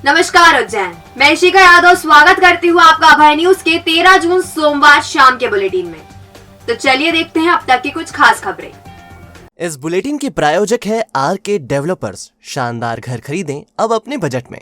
नमस्कार उज्जैन, मैं शिखा यादव स्वागत करती हूँ आपका अभय न्यूज के 13 जून सोमवार शाम के बुलेटिन में। तो चलिए देखते हैं अब तक की कुछ खास खबरें। इस बुलेटिन के प्रायोजक है आरके डेवलपर्स। शानदार घर खरीदें अब अपने बजट में।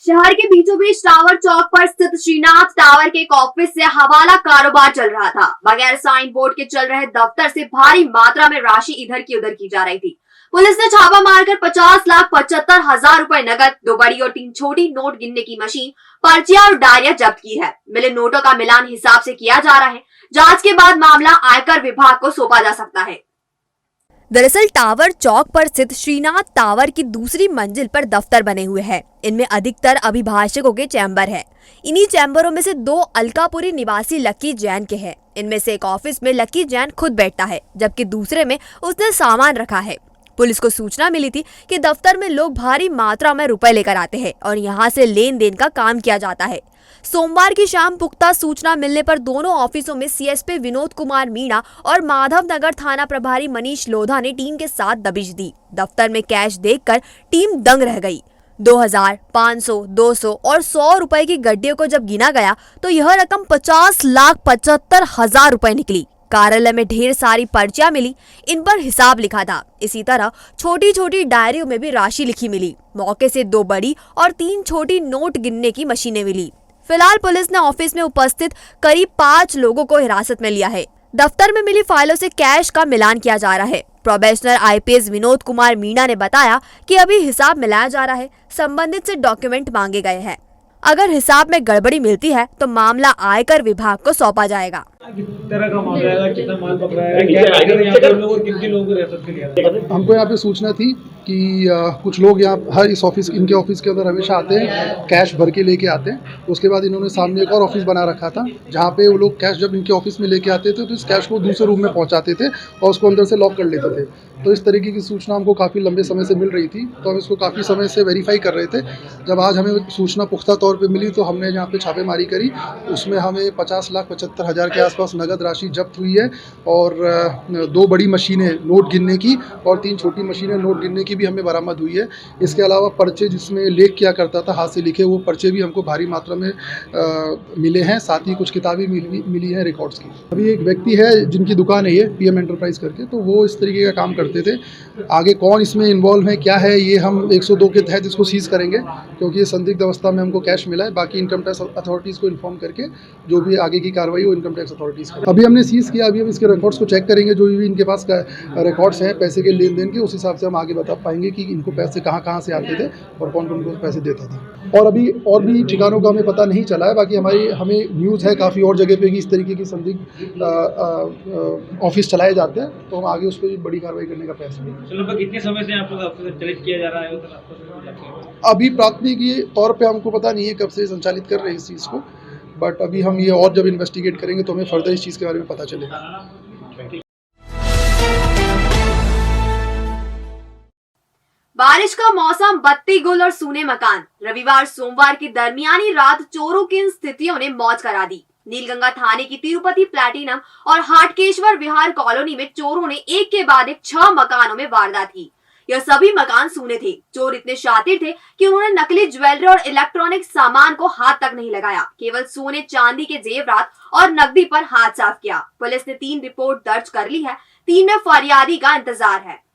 शहर के बीचों बीच टावर चौक पर स्थित श्रीनाथ टावर के एक ऑफिस से हवाला कारोबार चल रहा था। बगैर साइन बोर्ड के चल रहे दफ्तर से भारी मात्रा में राशि इधर की उधर की जा रही थी। पुलिस ने छापा मारकर 50,75,000 रुपए नकद, 2 बड़ी और 3 छोटी नोट गिनने की मशीन, पर्चियां और डायरिया जब्त की है। मिले नोटों का मिलान हिसाब से किया जा रहा है। जांच के बाद मामला आयकर विभाग को सौंपा जा सकता है। दरअसल टावर चौक पर स्थित श्रीनाथ टावर की दूसरी मंजिल पर दफ्तर बने हुए हैं। इनमें अधिकतर अभिभाषकों के चैम्बर है। इन्हीं चैम्बरों में से 2 अलकापुरी निवासी लकी जैन के हैं। इनमें से एक ऑफिस में लकी जैन खुद बैठता है, जबकि दूसरे में उसने सामान रखा है। पुलिस को सूचना मिली थी कि दफ्तर में लोग भारी मात्रा में रुपए लेकर आते हैं और यहां से लेन देन का काम किया जाता है। सोमवार की शाम पुख्ता सूचना मिलने पर दोनों ऑफिसों में सीएसपी विनोद कुमार मीणा और माधव नगर थाना प्रभारी मनीष लोधा ने टीम के साथ दबिश दी। दफ्तर में कैश देखकर टीम दंग रह गई। 2000, 500, 200 और 100 रुपए की गड्डियों को जब गिना गया तो यह रकम 50,75,000 रुपए निकली। कार्यालय में ढेर सारी पर्चियां मिली, इन पर हिसाब लिखा था। इसी तरह छोटी छोटी डायरियों में भी राशि लिखी मिली। मौके से 2 बड़ी और 3 छोटी नोट गिनने की मशीनें मिली। फिलहाल पुलिस ने ऑफिस में उपस्थित करीब 5 लोगों को हिरासत में लिया है। दफ्तर में मिली फाइलों से कैश का मिलान किया जा रहा है। प्रोबेशनर आईपीएस विनोद कुमार मीणा ने बताया कि अभी हिसाब मिलाया जा रहा है। संबंधित से डॉक्यूमेंट मांगे गए हैं। अगर हिसाब में गड़बड़ी मिलती है तो मामला आयकर विभाग को सौंपा जाएगा। तरह का मामला है, कितना माल पकड़ा है, क्या यहाँ पे लोगों को कितने लोगों को रियासत के लिए? हमको यहाँ पे सूचना थी कि कुछ लोग यहाँ हर इस ऑफिस इनके ऑफिस के अंदर हमेशा आते हैं, कैश भर के लेके आते हैं। उसके बाद इन्होंने सामने एक और ऑफिस बना रखा था जहाँ पे वो लोग कैश जब इनके ऑफिस में लेके आते थे तो इस कैश को दूसरे रूम में पहुँचाते थे और उसको अंदर से लॉक कर लेते थे। तो इस तरीके की सूचना हमको काफ़ी लंबे समय से मिल रही थी, तो हम इसको काफ़ी समय से वेरीफाई कर रहे थे। जब आज हमें सूचना पुख्ता तौर पे मिली तो हमने यहाँ पे छापेमारी करी। उसमें हमें 50,75,000 के आसपास नगद राशि जब्त हुई है और 2 बड़ी मशीनें नोट गिनने की और 3 छोटी मशीनें नोट गिनने की भी हमें बरामद हुई है। इसके अलावा पर्चे जिसमें लेख किया करता था, हाथ से लिखे, वो पर्चे भी हमको भारी मात्रा में मिले हैं। साथ ही कुछ किताबें मिली हैं रिकॉर्ड्स की। अभी एक व्यक्ति है जिनकी दुकान है ये पीएम एंटरप्राइज करके, तो वो इस तरीके का काम करते थे। आगे कौन इसमें इन्वॉल्व है, क्या है, ये हम 102 के तहत इसको सीज करेंगे, क्योंकि ये संदिग्ध अवस्था में हमको कैश मिला है। बाकी इनकम टैक्स अथॉरिटीज़ को इन्फॉर्म करके जो भी आगे की कार्रवाई वो इनकम टैक्स अथॉरिटीज़ करें। अभी हमने सीज किया, अभी हम इसके रिकॉर्ड्स को चेक करेंगे। जो भी इनके पास रिकॉर्ड्स हैं पैसे के लेन देन के, उस हिसाब से हम आगे बता पाएंगे कि इनको पैसे कहाँ से आते थे और कौन कौन को पैसे देता था। और अभी और भी ठिकानों का हमें पता नहीं चला है। बाकी हमें न्यूज़ है काफ़ी और जगह पे कि इस तरीके की संदिग्ध ऑफिस चलाए जाते हैं, तो हम आगे उस पर बड़ी कार्रवाई करने का प्रयास करेंगे। लगभग कितने समय से आपको संचालित किया जा रहा है? अभी प्राथमिक तौर पे हमको पता नहीं है कब से संचालित कर रहे हैं इस चीज़ को, बट अभी हम ये और जब इन्वेस्टिगेट करेंगे तो हमें फर्दर इस चीज़ के बारे में पता चलेगा। बारिश का मौसम, बत्ती गुल और सूने मकान। रविवार सोमवार की दरमियानी रात चोरों की इन स्थितियों ने मौज करा दी। नीलगंगा थाने की तिरुपति प्लैटिनम और हाटकेश्वर विहार कॉलोनी में चोरों ने एक के बाद एक 6 मकानों में वारदात की। यह सभी मकान सूने थे। चोर इतने शातिर थे कि उन्होंने नकली ज्वेलरी और इलेक्ट्रॉनिक सामान को हाथ तक नहीं लगाया, केवल सोने चांदी के जेवरात और नकदी पर हाथ साफ किया। पुलिस ने 3 रिपोर्ट दर्ज कर ली है। 3 में फरियादी का इंतजार है।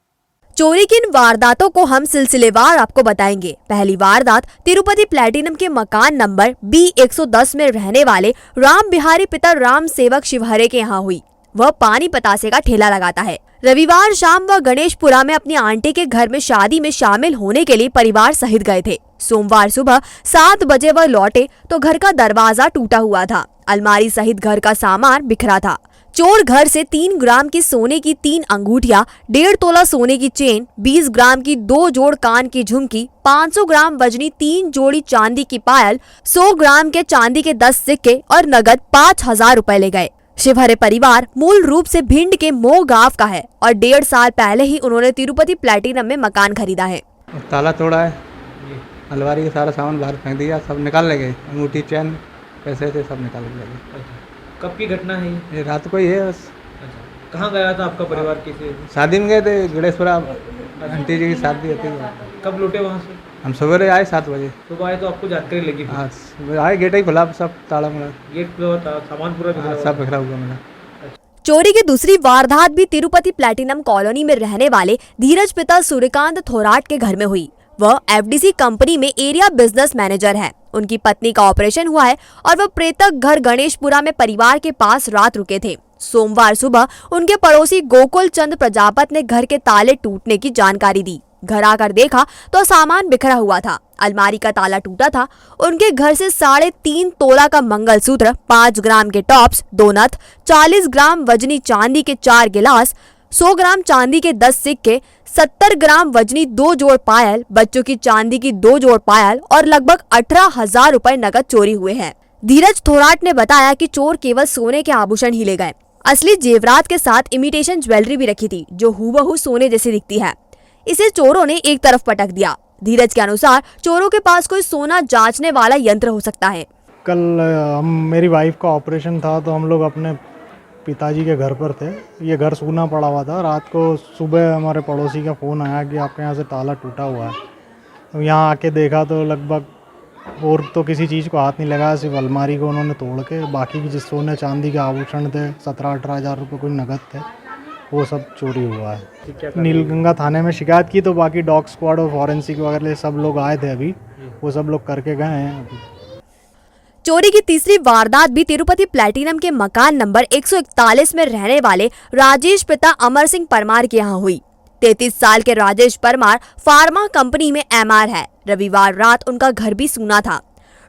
चोरी की इन वारदातों को हम सिलसिलेवार आपको बताएंगे। पहली वारदात तिरुपति प्लैटिनम के मकान नंबर B110 में रहने वाले राम बिहारी पिता राम सेवक शिवहरे के यहाँ हुई। वह पानी पतासे का ठेला लगाता है। रविवार शाम वह गणेशपुरा में अपनी आंटी के घर में शादी में शामिल होने के लिए परिवार सहित गए थे। सोमवार सुबह 7 बजे वह लौटे तो घर का दरवाजा टूटा हुआ था। अलमारी सहित घर का सामान बिखरा था। चोर घर से 3 ग्राम की सोने की 3 अंगूठियां, 1.5 तोला सोने की चेन, 20 ग्राम की 2 जोड़ कान की झुमकी, 500 ग्राम वजनी 3 जोड़ी चांदी की पायल, 100 ग्राम के चांदी के 10 सिक्के और नगद 5,000 रुपए ले गए। शिवहरे परिवार मूल रूप से भिंड के मोह गांव का है और 1.5 साल पहले ही उन्होंने तिरुपति प्लैटिनम में मकान खरीदा है। ताला तोड़ा है, अलमारी का सारा सामान बाहर फेंक दिया, सब निकाल ले गए। अंगूठी, चैन, पैसे थे, सब निकाल ले गए। कब की घटना है ये रात को ही है बस। कहाँ गया था आपका परिवार? किसी शादी में गए थे गणेशपुरा। आंटी जी की शादी होती है। कब लौटे वहाँ से? हम सवेरे आए 7 बजे। सुबह आए तो आपको जानकारी लगी? हाँ सुबह आए, गेट ही खुला, सब ताला मारा। गेट पे होता सामान पूरा बिखरा हाँ हुआ सब था। बिखरा हुआ मिला। चोरी की दूसरी वारदात भी तिरुपति प्लैटिनम कॉलोनी में रहने वाले धीरज पिता सूर्यकांत थोराट के घर में हुई। वह एफडीसी कंपनी में एरिया बिजनेस मैनेजर है। उनकी पत्नी का ऑपरेशन हुआ है और वह प्रेतक घर गणेशपुरा में परिवार के पास रात रुके थे। सोमवार सुबह उनके पड़ोसी गोकुल चंद प्रजापत ने घर के ताले टूटने की जानकारी दी। घर आकर देखा तो सामान बिखरा हुआ था। अलमारी का ताला टूटा था। उनके घर से 3.5 तोला का मंगलसूत्र, 5 ग्राम के टॉप्स, 2 नथ, 40 ग्राम वजनी चांदी के 4 गिलास, 100 ग्राम चांदी के 10 सिक्के, 70 ग्राम वजनी 2 जोड़ पायल, बच्चों की चांदी की 2 जोड़ पायल और लगभग 18,000 रुपए नकद चोरी हुए हैं। धीरज थोराट ने बताया कि चोर केवल सोने के आभूषण ही ले गए। असली जेवरात के साथ इमिटेशन ज्वेलरी भी रखी थी जो हूबहू सोने जैसी दिखती है। इसे चोरों ने एक तरफ पटक दिया। धीरज के अनुसार चोरों के पास कोई सोना जांचने वाला यंत्र हो सकता है। कल मेरी वाइफ का ऑपरेशन था तो हम लोग अपने पिताजी के घर पर थे। ये घर सूना पड़ा हुआ था। रात को सुबह हमारे पड़ोसी का फ़ोन आया कि आपके यहाँ से ताला टूटा हुआ है। तो यहाँ आके देखा तो लगभग और तो किसी चीज़ को हाथ नहीं लगाया, सिर्फ अलमारी को उन्होंने तोड़ के बाकी की जिस सोने चांदी के आभूषण थे 17-18 हज़ार रुपये कोई नगद थे, वो सब चोरी हुआ है। नीलगंगा थाने में शिकायत की तो बाकी डॉग स्क्वाड और फॉरेंसिक वगैरह सब लोग आए थे, अभी वो सब लोग करके गए हैं। अभी चोरी की तीसरी वारदात भी तिरुपति प्लैटिनम के मकान नंबर 141 में रहने वाले राजेश पिता अमर सिंह परमार के यहाँ हुई। 33 साल के राजेश परमार फार्मा कंपनी में एमआर है। रविवार रात उनका घर भी सूना था।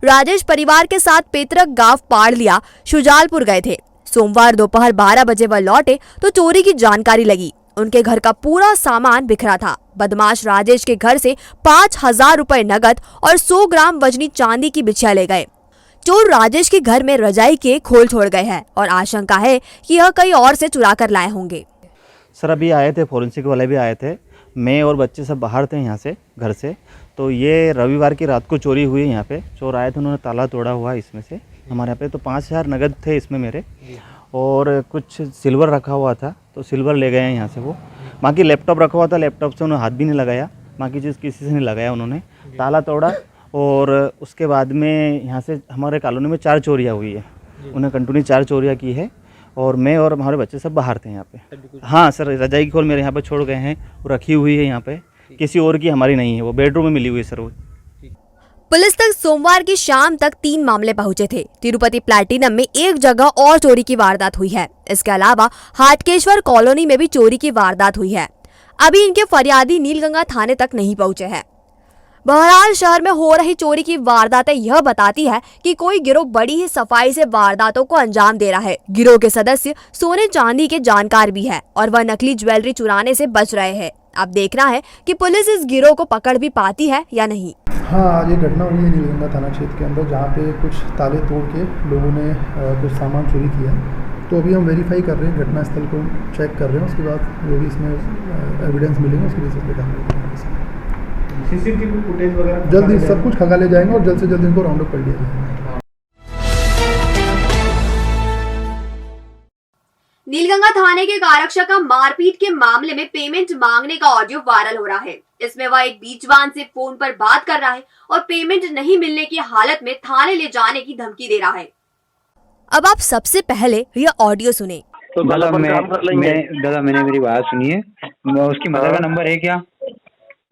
राजेश परिवार के साथ पेतरक गांव पाड़लिया शुजालपुर गए थे। सोमवार दोपहर 12 बजे वह लौटे तो चोरी की जानकारी लगी। उनके घर का पूरा सामान बिखरा था। बदमाश राजेश के घर से 5,000 रुपए नगद और 100 ग्राम वजनी चांदी की बिछिया ले गए। चोर राजेश के घर में रजाई के खोल छोड़ गए हैं और आशंका है कि यह कहीं और से चुरा कर लाए होंगे। सर अभी आए थे, फॉरेंसिक वाले भी आए थे, मैं और बच्चे सब बाहर थे यहाँ से घर से। तो ये रविवार की रात को चोरी हुई। यहाँ पे चोर आए थे, उन्होंने ताला तोड़ा हुआ है इसमें से हमारे यहाँ पे। तो 5,000 नगद थे इसमें मेरे, और कुछ सिल्वर रखा हुआ था तो सिल्वर ले गए हैं यहाँ से वो। बाकी लैपटॉप रखा हुआ था, लैपटॉप से उन्होंने हाथ भी नहीं लगाया, बाकी चीज़ किसी से नहीं लगाया उन्होंने। ताला तोड़ा और उसके बाद में यहाँ से हमारे कॉलोनी में 4 चोरियाँ हुई है। उन्हें कंटिन्यू 4 चोरियाँ की है और मैं और हमारे बच्चे सब बाहर थे यहाँ पे। हाँ सर, रजाई की खोल मेरे यहाँ पे छोड़ गए हैं, वो रखी हुई है यहाँ पे, किसी और की हमारी नहीं है, वो बेडरूम में मिली हुई है सर वो। पुलिस तक सोमवार की शाम तक 3 मामले पहुंचे थे। तिरुपति प्लैटिनम में एक जगह और चोरी की वारदात हुई है। इसके अलावा हाटकेश्वर कॉलोनी में भी चोरी की वारदात हुई है। अभी इनके फरियादी नीलगंगा थाने तक नहीं पहुंचे हैं। बहरहाल शहर में हो रही चोरी की वारदातें यह बताती है कि कोई गिरोह बड़ी ही सफाई से वारदातों को अंजाम दे रहा है। गिरोह के सदस्य सोने चांदी के जानकार भी है और वह नकली ज्वेलरी चुराने से बच रहे हैं। अब देखना है कि पुलिस इस गिरोह को पकड़ भी पाती है या नहीं। हाँ, आज ये घटना हुई है नीलगंगा थाना क्षेत्र के अंदर, जहाँ पे कुछ ताले तोड़ के लोगों ने कुछ सामान चोरी किया है। तो अभी हम वेरीफाई कर रहे हैं, घटनास्थल को चेक कर रहे हैं। उसके बाद जो भी इसमें एविडेंस मिलेंगे उसके बेसिस पे काम करेंगे। सीसीटीवी फुटेज वगैरह जल्दी सब कुछ खंगाले जाएंगे और जल्द से जल्द इनको राउंड अप कर लिया जाएगा। नीलगंगा थाने के एक आरक्षक का मारपीट के मामले में पेमेंट मांगने का ऑडियो वायरल हो रहा है। इसमें वह एक बीचवान से फोन पर बात कर रहा है और पेमेंट नहीं मिलने की हालत में थाने ले जाने की धमकी दे रहा है। अब आप सबसे पहले यह ऑडियो सुने। तो दादा मैंने मेरी बात सुनिए। उसकी मदर का नंबर है क्या?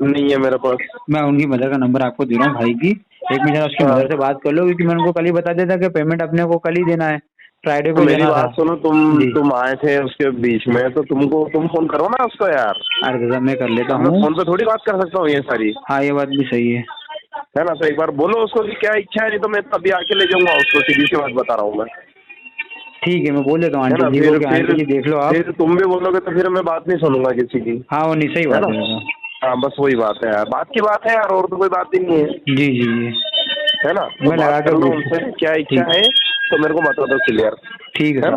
नहीं है मेरे पास। मैं उनकी मदर का नंबर आपको दे रहा हूँ भाई की। एक मिनट उसकी मदर से बात कर लो, क्योंकि मैं उनको कल ही बता देता कि पेमेंट अपने को कल ही देना है, फ्राइडे को मेरी बात सुनो, तुम आए थे उसके बीच में, तो तुम फोन करो ना उसको यार। अरे दादा मैं कर लेता हूँ, फोन पे थोड़ी बात कर सकता हूँ ये सारी। हाँ ये बात भी सही है ना। तो एक बार बोलो उसको कि क्या इच्छा है, नहीं तो मैं तभी आके ले जाऊंगा उसको। सीधी सी बात बता रहा हूँ मैं। ठीक है, मैं बोल देता हूँ आंटी जी को, आंटी जी देख लो आप। फिर तुम भी बोलोगे तो फिर मैं बात नहीं सुनूंगा किसी की। हाँ वो नहीं सही बात है। हाँ बस वही बात है यार, बात की बात है यार, और तो कोई बात ही नहीं है। जी जी जी है ना। मैं लगा कर उनसे क्या इच्छा है तो मेरे को बता दो क्लियर। ठीक है।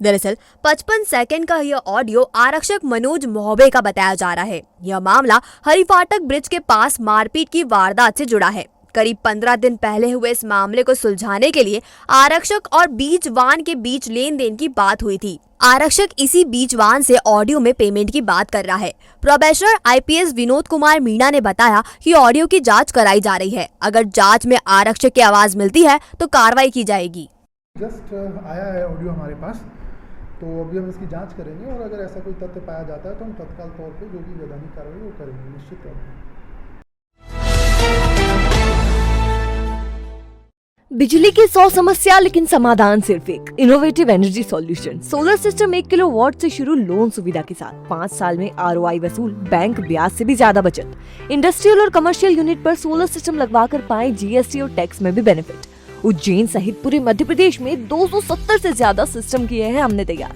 दरअसल 55 सेकंड का यह ऑडियो आरक्षक मनोज मोहबे का बताया जा रहा है। यह मामला हरिफाटक ब्रिज के पास मारपीट की वारदात से जुड़ा है। करीब 15 दिन पहले हुए इस मामले को सुलझाने के लिए आरक्षक और बीजवान के बीच लेन देन की बात हुई थी। आरक्षक इसी बीजवान से ऑडियो में पेमेंट की बात कर रहा है। प्रोबेशनर IPS विनोद कुमार मीणा ने बताया कि ऑडियो की जांच कराई जा रही है। अगर जांच में आरक्षक की आवाज मिलती है तो कार्रवाई की जाएगी। जस्ट आया है ऑडियो हमारे पास, तो अभी हम इसकी जांच करेंगे और अगर ऐसा कोई तथ्य पाया जाता है तो हम तत्काल तौर पे जो भी वैधानिक कार्रवाई वो करेंगे निश्चित तौर पर। बिजली की 100 समस्या लेकिन समाधान सिर्फ एक, innovative energy solution. Solar system 1 kilowatt से शुरू लोन सुविधा के साथ 5 साल में ROI वसूल, बैंक ब्याज से भी ज्यादा बचत। इंडस्ट्रियल और कमर्शियल यूनिट पर सोलर सिस्टम लगवाकर पाएं GST और टैक्स में भी बेनिफिट। उज्जैन सहित पूरे मध्य प्रदेश में 270 से ज्यादा सिस्टम किए हैं हमने तैयार।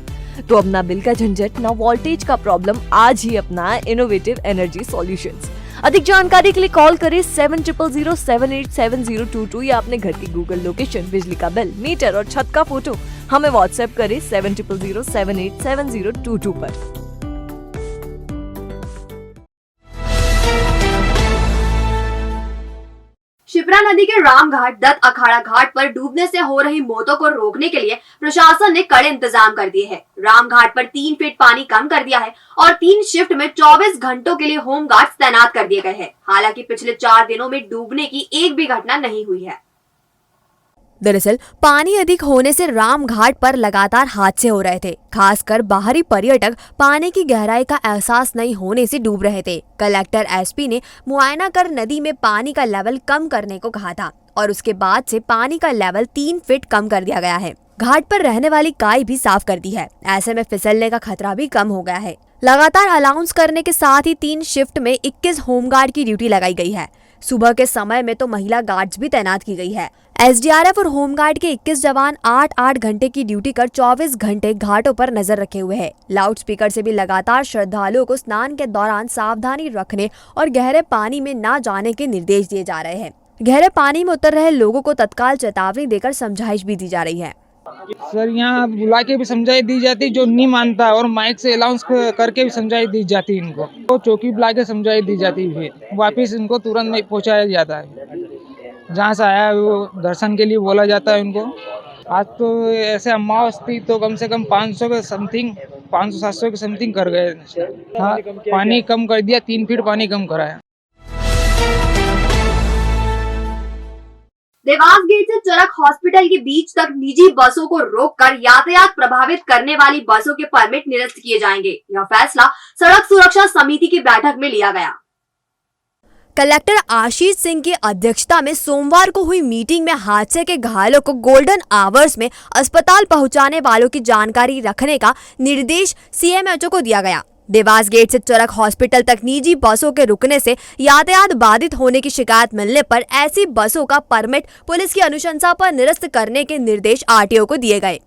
तो अब ना बिल का झंझट, ना वोल्टेज का प्रॉब्लम, आज ही अपना इनोवेटिव एनर्जी सॉल्यूशंस। अधिक जानकारी के लिए कॉल करें 7000787022 या अपने घर की गूगल लोकेशन, बिजली का बिल, मीटर और छत का फोटो हमें व्हाट्सएप करें 7000787022 पर। शिप्रा नदी के रामघाट दत्त अखाड़ा घाट पर डूबने से हो रही मौतों को रोकने के लिए प्रशासन ने कड़े इंतजाम कर दिए हैं। रामघाट पर 3 फीट पानी कम कर दिया है और 3 शिफ्ट में 24 घंटों के लिए होमगार्ड्स तैनात कर दिए गए हैं। हालांकि पिछले 4 दिनों में डूबने की एक भी घटना नहीं हुई है। दरअसल पानी अधिक होने से रामघाट पर लगातार हादसे हो रहे थे। खासकर बाहरी पर्यटक पानी की गहराई का एहसास नहीं होने से डूब रहे थे। कलेक्टर SP ने मुआयना कर नदी में पानी का लेवल कम करने को कहा था और उसके बाद से पानी का लेवल 3 फीट कम कर दिया गया है। घाट पर रहने वाली काई भी साफ कर दी है। ऐसे में फिसलने का खतरा भी कम हो गया है। लगातार अलाउंस करने के साथ ही 3 शिफ्ट में 21 होमगार्ड की ड्यूटी लगाई गई है। सुबह के समय में तो महिला गार्ड्स भी तैनात की गई है। SDRF और होमगार्ड के 21 जवान 8-8 घंटे की ड्यूटी कर 24 घंटे घाटों पर नजर रखे हुए हैं। लाउड स्पीकर से भी लगातार श्रद्धालुओं को स्नान के दौरान सावधानी रखने और गहरे पानी में न जाने के निर्देश दिए जा रहे हैं। गहरे पानी में उतर रहे लोगों को तत्काल चेतावनी देकर समझाइश भी दी जा रही है। सर यहाँ बुला के भी समझाई दी जाती, जो नहीं मानता और माइक से अनाउंस करके भी समझाई दी जाती इनको। तो चौकी बुला के समझाई दी जाती, फिर वापस इनको तुरंत नहीं पहुँचाया जाता है। जहाँ से आया वो दर्शन के लिए बोला जाता है उनको। आज तो ऐसे अमावस थी तो कम से कम 500 के समथिंग, 500-700 के समथिंग कर गए। हाँ, पानी कम कर दिया, 3 फीट पानी कम कराया। देवास गेट से चरक हॉस्पिटल के बीच तक निजी बसों को रोककर यातायात प्रभावित करने वाली बसों के परमिट निरस्त किए जाएंगे। यह फैसला सड़क सुरक्षा समिति की बैठक में लिया गया। कलेक्टर आशीष सिंह की अध्यक्षता में सोमवार को हुई मीटिंग में हादसे के घायलों को गोल्डन आवर्स में अस्पताल पहुंचाने वालों की जानकारी रखने का निर्देश CMHO को दिया गया। देवास गेट से चरक हॉस्पिटल तक निजी बसों के रुकने से यातायात बाधित होने की शिकायत मिलने पर ऐसी बसों का परमिट पुलिस की अनुशंसा पर निरस्त करने के निर्देश RTO को दिए गए।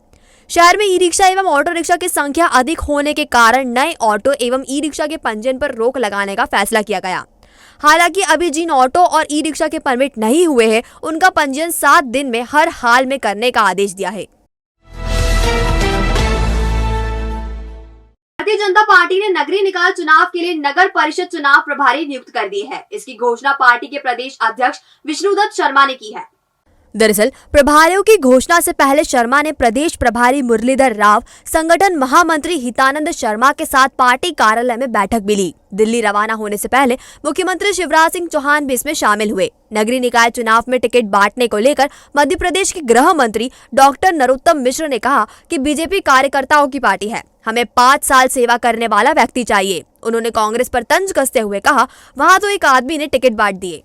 शहर में ई-रिक्शा एवं ऑटो रिक्शा की संख्या अधिक होने के कारण नए ऑटो एवं ई-रिक्शा के पंजीयन पर रोक लगाने का फैसला किया गया। हालांकि अभी जिन ऑटो और ई-रिक्शा के परमिट नहीं हुए हैं उनका पंजीयन 7 दिन में हर हाल में करने का आदेश दिया है। भारतीय जनता पार्टी ने नगरीय निकाय चुनाव के लिए नगर परिषद चुनाव प्रभारी नियुक्त कर दिए हैं। इसकी घोषणा पार्टी के प्रदेश अध्यक्ष विष्णुदत्त शर्मा ने की है। दरअसल प्रभारियों की घोषणा से पहले शर्मा ने प्रदेश प्रभारी मुरलीधर राव, संगठन महामंत्री हितानंद शर्मा के साथ पार्टी कार्यालय में बैठक भी ली। दिल्ली रवाना होने से पहले मुख्यमंत्री शिवराज सिंह चौहान भी इसमें शामिल हुए। नगरीय निकाय चुनाव में टिकट बांटने को लेकर मध्य प्रदेश के गृह मंत्री डॉक्टर नरोत्तम मिश्र ने कहा कि बीजेपी कार्यकर्ताओं की पार्टी है, हमें 5 साल सेवा करने वाला व्यक्ति चाहिए। उन्होंने कांग्रेस पर तंज कसते हुए कहा, वहां तो एक आदमी ने टिकट बांट दिए।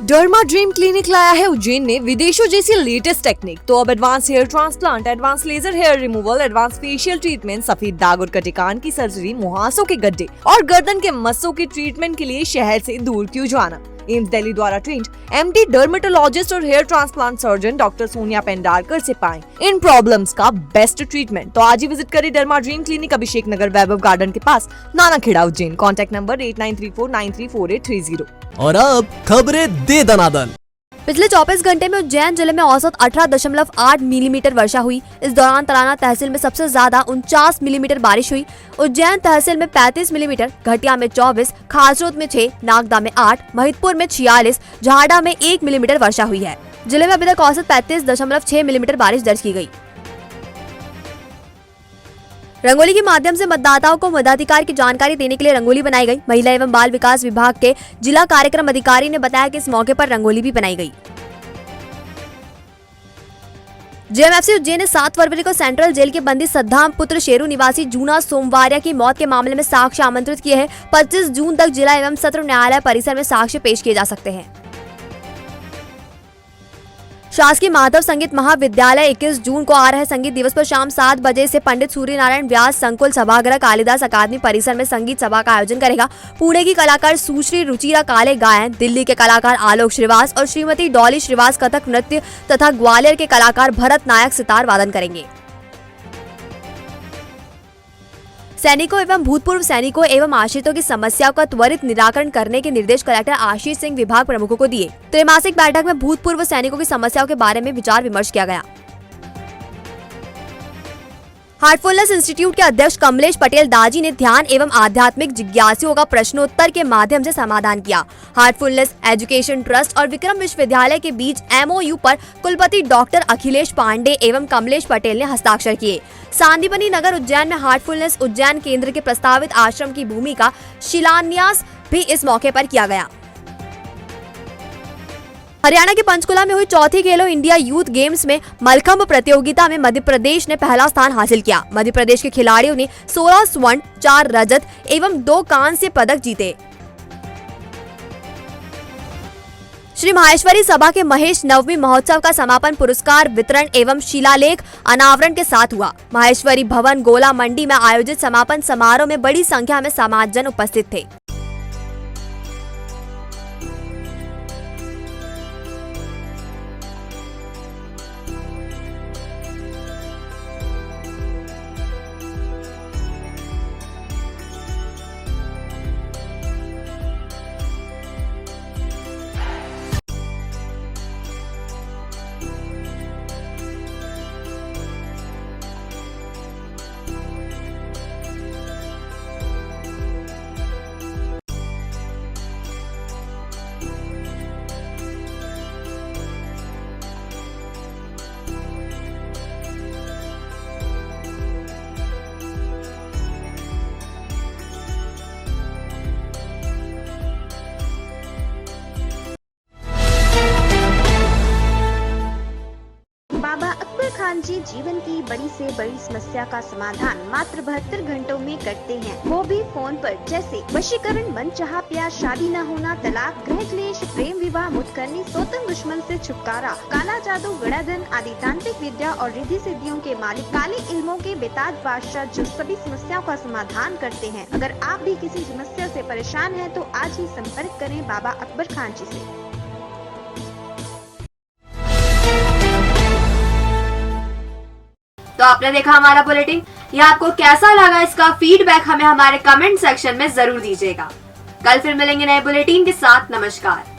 डर्मा ड्रीम क्लिनिक लाया है उज्जैन में विदेशों जैसी लेटेस्ट टेक्निक। तो अब advance hair transplant, advance laser hair removal, advance facial treatment, सफेद दाग और कटिकान की सर्जरी, मुहासों के गड्ढे और गर्दन के मस्सों के ट्रीटमेंट के लिए शहर से दूर क्यों जाना। एम्स दिल्ली द्वारा ट्रेंड MD डर्मेटोलॉजिस्ट और hair transplant surgeon doctor Sonia Pendharkar से पाएं इन प्रॉब्लम्स का बेस्ट ट्रीटमेंट। तो आज ही विजिट करें derma dream clinic, Abhishek Nagar, Vaibhav garden के पास, नानाखेड़ा, उज्जैन। Contact number 8934934830। और अब खबरें दे दनादन। पिछले 24 घंटे में उज्जैन जिले में औसत 18.8 मिलीमीटर वर्षा हुई। इस दौरान तराना तहसील में सबसे ज्यादा 49 मिलीमीटर बारिश हुई। उज्जैन तहसील में 35 मिलीमीटर, घटिया में 24, खासरोद में 6, नागदा में 8, महिदपुर में 46, झाड़ा में 1 मिलीमीटर वर्षा हुई है। जिले में अभी तक औसत 35.6 मिलीमीटर बारिश दर्ज की गई। रंगोली के माध्यम से मतदाताओं को मताधिकार की जानकारी देने के लिए रंगोली बनाई गई। महिला एवं बाल विकास विभाग के जिला कार्यक्रम अधिकारी ने बताया कि इस मौके पर रंगोली भी बनाई गई। जेएमएफसी उज्जैन ने 7 फरवरी को सेंट्रल जेल के बंदी सद्दाम पुत्र शेरू निवासी जूना सोमवारिया की मौत के मामले में साक्ष्य आमंत्रित किए हैं। 25 जून तक जिला एवं सत्र न्यायालय परिसर में साक्ष्य पेश किए जा सकते हैं। शासकीय माधव संगीत महाविद्यालय 21 जून को आ रहे संगीत दिवस पर शाम 7 बजे से पंडित सूर्यनारायण व्यास संकुल सभागृह कालिदास अकादमी परिसर में संगीत सभा का आयोजन करेगा। पुणे की कलाकार सुश्री रुचिरा काले गायन, दिल्ली के कलाकार आलोक श्रीवास और श्रीमती डॉली श्रीवास कथक नृत्य तथा ग्वालियर के कलाकार भरत नायक सितार वादन करेंगे। सैनिकों एवं भूतपूर्व सैनिकों एवं आश्रितों की समस्याओं का त्वरित निराकरण करने के निर्देश कलेक्टर आशीष सिंह विभाग प्रमुखों को दिए। त्रैमासिक बैठक में भूतपूर्व सैनिकों की समस्याओं के बारे में विचार विमर्श किया गया। हार्टफुलनेस इंस्टीट्यूट के अध्यक्ष कमलेश पटेल दाजी ने ध्यान एवं आध्यात्मिक जिज्ञासुओं का प्रश्नोत्तर के माध्यम से समाधान किया। हार्टफुलनेस एजुकेशन ट्रस्ट और विक्रम विश्वविद्यालय के बीच एमओयू पर कुलपति डॉक्टर अखिलेश पांडे एवं कमलेश पटेल ने हस्ताक्षर किए। सांदीपनी नगर उज्जैन में हार्टफुलनेस उज्जैन केंद्र के प्रस्तावित आश्रम की भूमि का शिलान्यास भी इस मौके पर किया गया। हरियाणा के पंचकुला में हुई चौथी खेलो इंडिया यूथ गेम्स में मलखंभ प्रतियोगिता में मध्य प्रदेश ने पहला स्थान हासिल किया। मध्य प्रदेश के खिलाड़ियों ने 16 स्वर्ण, 4 रजत एवं 2 कांस्य पदक जीते। श्री माहेश्वरी सभा के महेश नवमी महोत्सव का समापन पुरस्कार वितरण एवं शिलालेख अनावरण के साथ हुआ। माहेश्वरी भवन गोला मंडी में आयोजित समापन समारोह में बड़ी संख्या में समाजजन उपस्थित थे। बाबा अकबर खान जी जीवन की बड़ी से बड़ी समस्या का समाधान मात्र 72 घंटों में करते हैं, वो भी फोन पर। जैसे वशीकरण, मनचाहा प्यार, शादी न होना, तलाक, गृह क्लेश, प्रेम विवाह, मुतकरनी, सोतन दुश्मन से छुटकारा, काला जादू, गड़ाधन आदि तांत्रिक विद्या और रिद्धि सिद्धियों के मालिक काले इल्मों के बेताज बादशाह जो सभी समस्याओं का समाधान करते हैं। अगर आप भी किसी समस्या से परेशान हैं तो आज ही संपर्क करें बाबा अकबर खान जी से। तो आपने देखा हमारा बुलेटिन, यह आपको कैसा लगा इसका फीडबैक हमें हमारे कमेंट सेक्शन में जरूर दीजिएगा। कल फिर मिलेंगे नए बुलेटिन के साथ। नमस्कार।